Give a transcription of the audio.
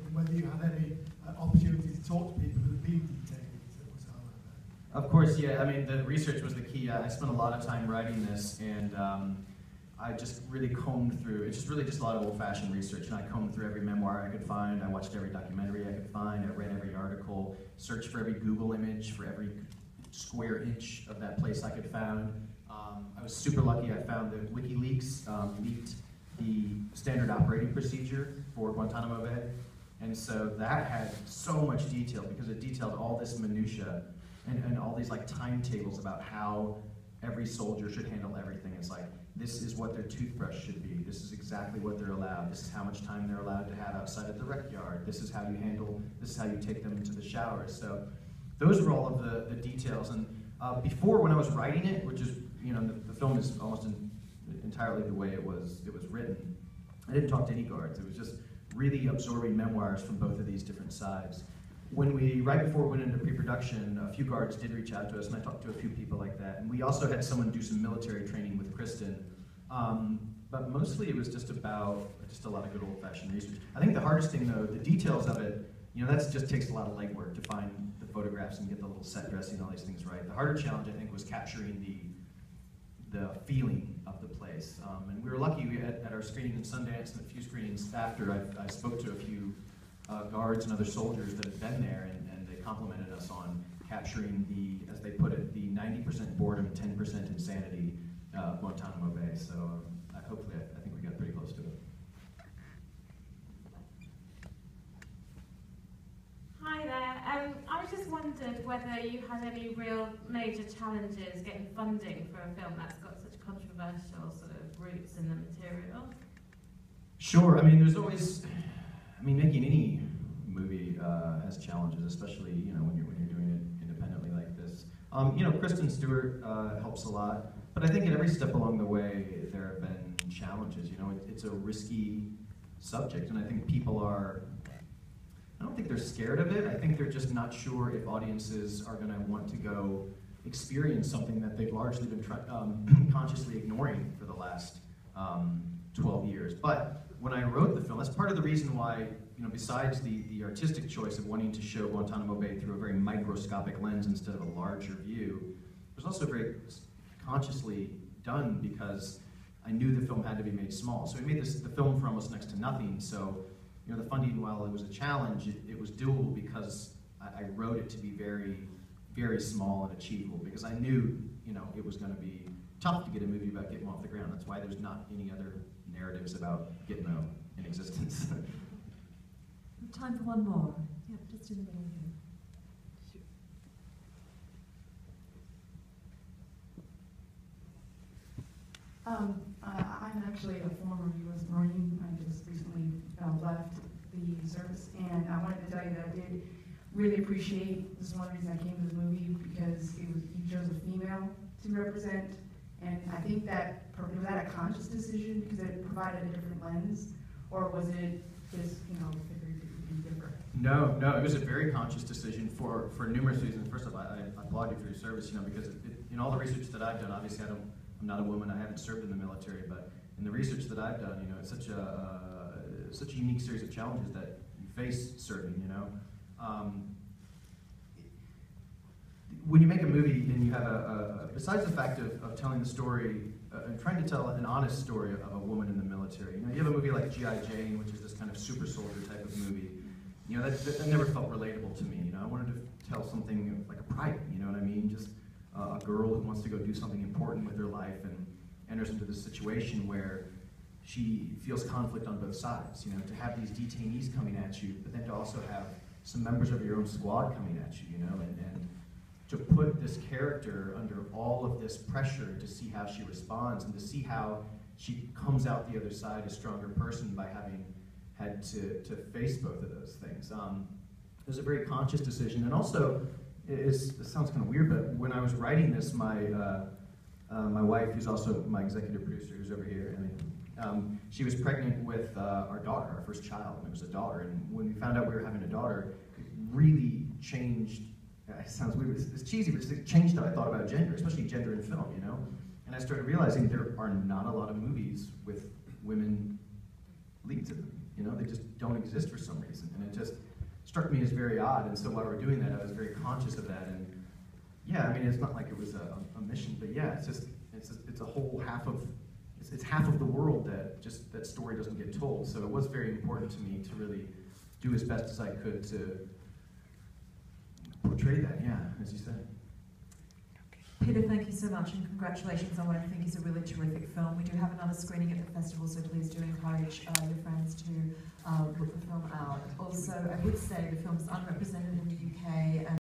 and whether you had any opportunity to talk to people who've been detainees at Guantanamo Bay. Of course, yeah. I mean, the research was the key. I spent a lot of time writing this, and I just really combed through. It's just really just a lot of old-fashioned research, and I combed through every memoir I could find. I watched every documentary I could find. I read every article, searched for every Google image, for every square inch of that place I could find. I was super lucky. I found that WikiLeaks leaked the standard operating procedure for Guantanamo Bay, and so that had so much detail because it detailed all this minutia and all these like timetables about how every soldier should handle everything. It's like, this is what their toothbrush should be. This is exactly what they're allowed. This is how much time they're allowed to have outside of the rec yard. This is how you handle, this is how you take them into the showers. So those were all of the details. And before, when I was writing it, which is, you know, the film is almost entirely the way it was written, I didn't talk to any guards. It was just really absorbing memoirs from both of these different sides. Right before we went into pre-production, a few guards did reach out to us, and I talked to a few people like that. And we also had someone do some military training with Kristen. But mostly it was just about a lot of good old-fashioned research. I think the hardest thing, though, the details of it, you know, that just takes a lot of legwork to find the photographs and get the little set dressing and all these things right. The harder challenge, I think, was capturing the feeling of the place. And we were lucky at our screening in Sundance and a few screenings after, I spoke to a few guards and other soldiers that had been there, and they complimented us on capturing the, as they put it, the 90% boredom, 10% insanity of Guantanamo Bay. So hopefully, I think we got pretty close to it. Hi there. I was just wondered whether you had any real major challenges getting funding for a film that's got such controversial sort of roots in the material. Sure. I mean, there's always, I mean, making any movie has challenges, especially, you know, when you're doing it independently like this. You know, Kristen Stewart helps a lot, but I think at every step along the way there have been challenges. You know, it's a risky subject, and I think people are, I don't think they're scared of it. I think they're just not sure if audiences are going to want to go experience something that they've largely been consciously ignoring for the last 12 years. But when I wrote the film, that's part of the reason why, you know, besides the artistic choice of wanting to show Guantanamo Bay through a very microscopic lens instead of a larger view, it was also very consciously done because I knew the film had to be made small. So we made the film for almost next to nothing. So, you know, the funding, while it was a challenge, it was doable because I wrote it to be very, very small and achievable, because I knew, you know, it was going to be tough to get a movie about Gitmo off the ground. That's why there's not any other narratives about Gitmo in existence. Time for one more. Yeah, just in the middle here. Sure. I'm actually a former U.S. Marine. I just recently left the service, and I wanted to tell you that I did really appreciate, this is one reason I came to the movie, because you chose a female to represent, and I think that, was that a conscious decision because it provided a different lens, or was it just, you know, figured it would be different? No, it was a very conscious decision for numerous reasons. First of all, I applaud you for your service, you know, because in all the research that I've done, obviously I'm not a woman, I haven't served in the military, but in the research that I've done, you know, it's such a unique series of challenges that you face serving, you know. When you make a movie and you have besides the fact of telling the story, and trying to tell an honest story of a woman in the military, you know, you have a movie like G.I. Jane, which is this kind of super soldier type of movie, you know, that never felt relatable to me, you know. I wanted to tell something like a private, you know what I mean, just a girl who wants to go do something important with her life and enters into this situation where she feels conflict on both sides, you know, to have these detainees coming at you, but then to also have some members of your own squad coming at you, you know, and to put this character under all of this pressure to see how she responds and to see how she comes out the other side a stronger person by having had to face both of those things. It was a very conscious decision, and also, it sounds kind of weird, but when I was writing this, my wife, who's also my executive producer, who's over here, she was pregnant with our daughter, our first child, and it was a daughter. And when we found out we were having a daughter, it really changed. It sounds weird, it's cheesy, but it changed how I thought about gender, especially gender in film, you know. And I started realizing there are not a lot of movies with women leads in them, You know, they just don't exist for some reason, and it just struck me as very odd. And so while we're doing that, I was very conscious of that. And yeah, I mean, it's not like it was a mission, but yeah, it's a whole half of it's half of the world that story doesn't get told. So it was very important to me to really do as best as I could to portray that. Yeah, as you said. Peter, thank you so much, and congratulations on what I think is a really terrific film. We do have another screening at the festival, so please do encourage your friends to look the film out. Also, I would say the film is unrepresented in the UK, and